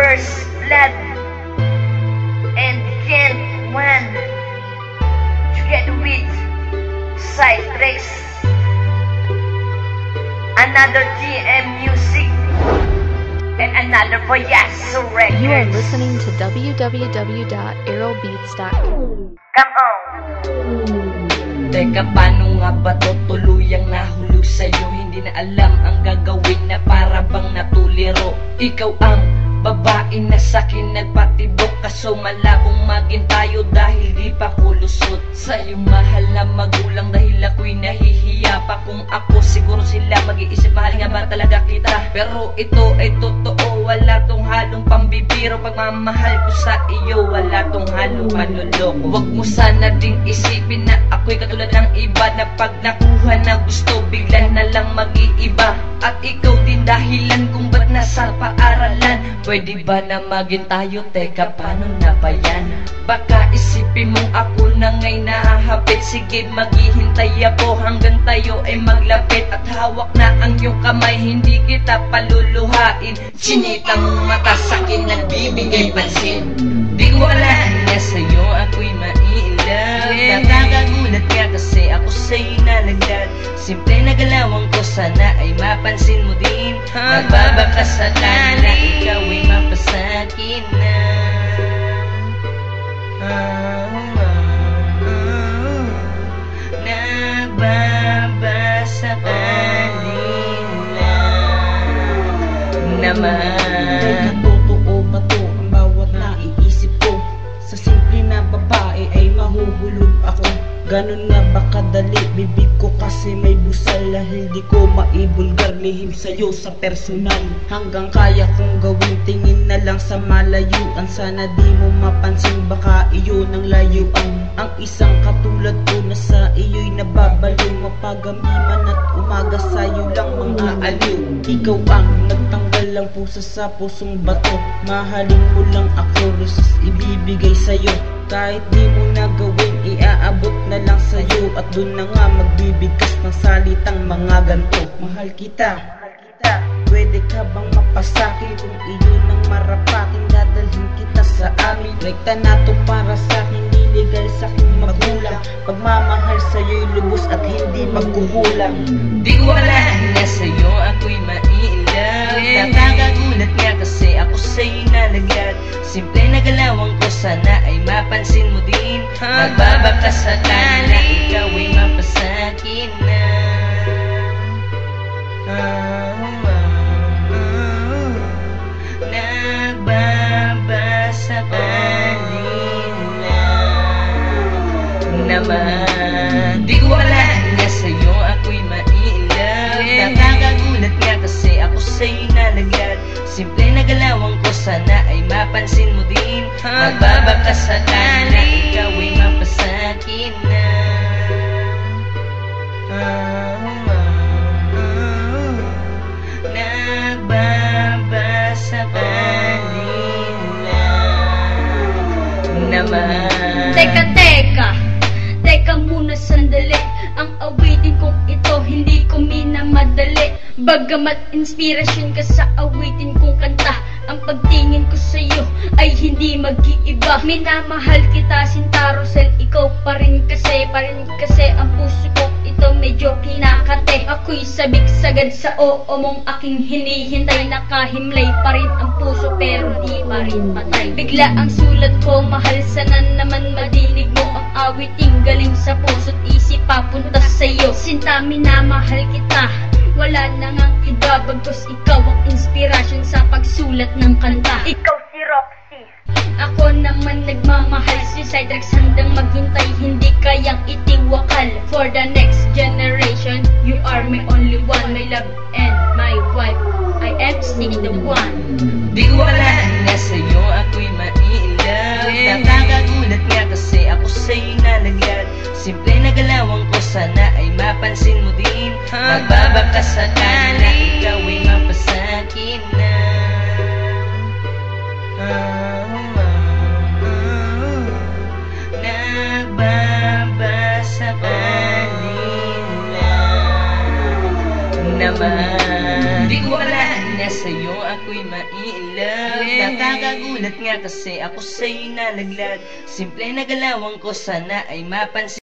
First Blood and Gen 1 together with Cytrex, another TM Music, and another Payaso Records. You are listening to www.aerobeats.com. Come on. Teka, paano nga ba to? Tuluyang nahulog sa'yo, hindi na alam ang gagawin na para bang natuliro. Ikaw ang babae na sa'kin nagpatibok, kaso malabong maging tayo dahil di pa kulusot. Sa'yo mahal na magulang dahil ako'y nahihiya pa. Kung ako siguro sila mag-iisip, mahal nga ba talaga kita? Pero ito ay totoo, wala tong halong pambibiro. Pagmamahal ko sa iyo, wala tong halong panloloko. Huwag mo sana ding isipin na ako'y katulad ng iba, na pag nakuha na gusto bigla na lang mag-iiba. At ikaw din dahilan kung ba't nasa paaralan. Pwede ba na maging tayo? Teka, paano na ba yan? Baka isipin mong ako na ngay nahahapit. Sige, maghihintay ako hanggang tayo ay maglapit. At hawak na ang iyong kamay, hindi kita paluluhain. Sinita mong mata sa'kin, nagbibigay pansin. Di ko alam na sa'yo ako'y ma-i-love. Nakakagulat ka kasi ako sa'yo nalaglag. Simple na galawang ko, sana ay mapansin mo din. Nagbabaka sakali na ikaw ay mapasakin na. Nagbabasakali naman. Totoo ba to ang bawat naiisip ko? Sa simple na babae ay mahuhulog ako. Ganun nga ba kadali? Bibig ko kasi may busal, dahil di ko maibulgar lihim sa'yo sa personal. Hanggang kaya kong gawin, tingin na lang sa malayuan. Sana di mo mapansin, baka iyon ang layuan. Ang isang katulad ko na sa iyo'y nababaliw. Mapagamiman at umaga sa'yo lang mga aliw. Ikaw ang nagtanggal lang pusa sa pusong bato. Mahalin mo lang ako, resist ibibigay sa'yo. Kahit di mo na gawin, iaabot na lang sa'yo. At dun na nga magbibigkas ng salitang mga ganto. Mahal kita, pwede ka bang mapasakin? Kung iyon ang marapakin, dadalhin kita sa amin. Rekta na to para sa'kin, illegal sa'king magulang. Pagmamahal sa'yo'y lubos at hindi magkukulang. Di ko alam na sa'yo ako'y ma-i-love. Nakakagulat nga kasi ako sa'yo'y nalaglag. Simple na galawang ko, sana ay mapansin mo din. Magbabaka sakali na ikaw ay mapasakin na. Nagbabasakali naman. Di ko alam nga sa'yo ako'y ma-i-love. Nakakagulat nga kasi ako sa'yo'y nalaglag. Simple na galawang ko, sana ay mapansin mo din. Magbabaka sakali na ikaw ay mapasakin na. Nagbabasakali naman. Teka muna sandali. Ang awitin kong ito hindi ko minamadali. Bagamat inspirasyon ka sa awitin kong kanta, ang pagtingin ko sa'yo ay hindi mag-iiba. Minamahal kita, Sinta Rosel, ikaw pa rin kasi ang puso ko ito medyo kinakate. Ako'y sabik sagad sa oo mong aking hinihintay. Nakahimlay pa rin ang puso pero di pa rin patay. Bigla ang sulat ko, mahal, sana naman madinig mo ang awiting galing sa puso't isip papunta sa'yo. Sinta, minamahal kita, wala na ngang iba bagkus ikaw ang inspirasyon sa pagsulat ng kanta. Ikaw si Roxy. Ako naman nagmamahal, si Cytrex handang maghintay, hindi kayang itiwakal. For the next generation, you are my only one, my love and my wife, I am still the one. Di ko alam nga sa'yo ako'y ma-i-love. Nakakagulat nga kasi ako sa'yo'y nalaglag. Simple na galawang ko, sana ay mapansin mo din. Magbabaka sakali na ikaw ay mapasakin na. Nagbabasakali naman. Di ko alam na sa'yo sa'yo ako'y ma-i-love. Nakakagulat nga kasi ako sa'yo'y nalaglag. Simple na galawang ko sana ay mapansin.